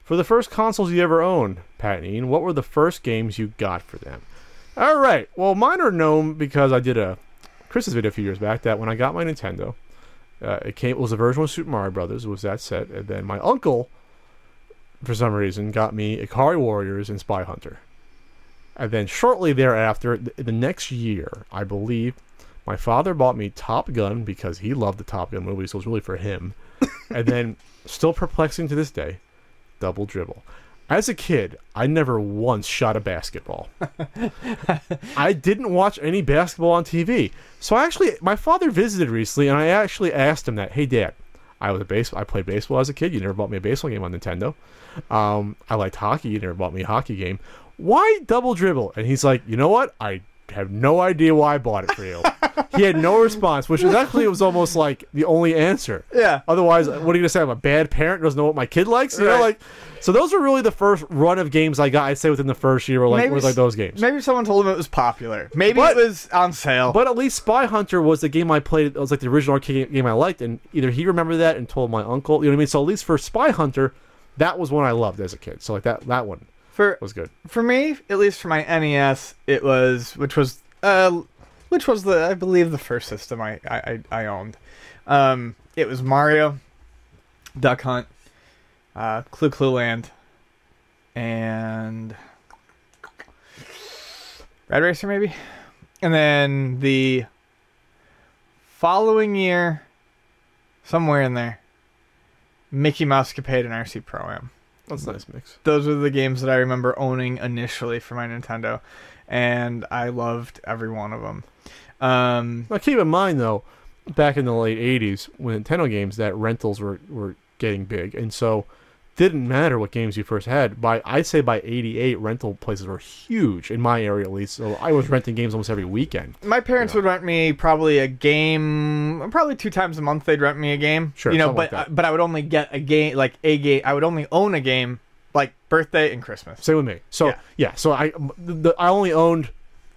For the first consoles you ever owned, Pat and Ian, what were the first games you got for them? All right. Well, mine are known because I did a Chris's video a few years back that when I got my Nintendo, it was a version of Super Mario Brothers. It was that set. And then my uncle, for some reason, got me Ikari Warriors and Spy Hunter. And then shortly thereafter, the next year, I believe, my father bought me Top Gun because he loved the Top Gun movies, so it was really for him. And then, still perplexing to this day, Double Dribble. As a kid, I never once shot a basketball. I didn't watch any basketball on TV. So my father visited recently, and I actually asked him that, hey, Dad, I played baseball as a kid. You never bought me a baseball game on Nintendo. I liked hockey. You never bought me a hockey game. Why Double Dribble? And he's like, you know what? I have no idea why I bought it for you. He had no response, which was actually, it was almost like the only answer. Yeah. Otherwise, what are you going to say? I'm a bad parent, doesn't know what my kid likes? You know, like, so those are really the first run of games I got, I'd say, within the first year, were like those games. Maybe someone told him it was popular. Maybe it was on sale. But at least Spy Hunter was the game I played. It was like the original arcade game I liked, and either he remembered that and told my uncle, you know what I mean? So at least for Spy Hunter, that was one I loved as a kid. So like that one was good. For me, at least for my NES, it was, which was I believe the first system I owned. It was Mario, Duck Hunt, Clue Clue Land, and Red Racer maybe. And then the following year, somewhere in there, Mickey Mouse Capade and RC Pro-Am. That's a nice mix. Those are the games that I remember owning initially for my Nintendo, and I loved every one of them. Now keep in mind, though, back in the late 80s, when Nintendo games, that rentals were getting big, and so didn't matter what games you first had. I'd say by 88, rental places were huge, in my area at least, so I was renting games almost every weekend. My parents would rent me probably a game, probably 2 times a month they'd rent me a game. Sure, you know, but I would only get a game, I would only own a game, like, birthday and Christmas. Same with me. So, so I only owned,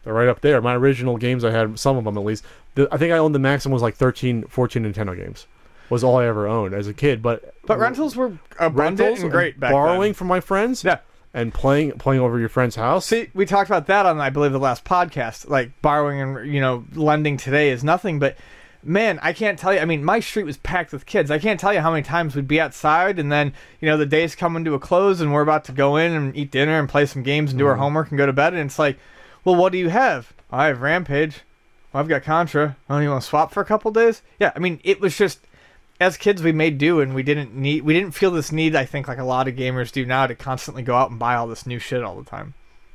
they're right up there, my original games I had, some of them at least, I think I owned the maximum was like 13, 14 Nintendo games. Was all I ever owned as a kid, but rentals were abundant and great back then. Borrowing from my friends, and playing over your friend's house. See, we talked about that on, I believe, the last podcast. Like, borrowing and lending today is nothing, but man, I can't tell you. I mean, my street was packed with kids. I can't tell you how many times we'd be outside, and then the day's coming to a close, and we're about to go in and eat dinner and play some games and do our homework and go to bed, and it's like, well, what do you have? I have Rampage. Well, I've got Contra. Oh, you want to swap for a couple days? Yeah, I mean, it was just, as kids, we made do, and we didn't feel this need, I think, like a lot of gamers do now, to constantly go out and buy all this new shit all the time.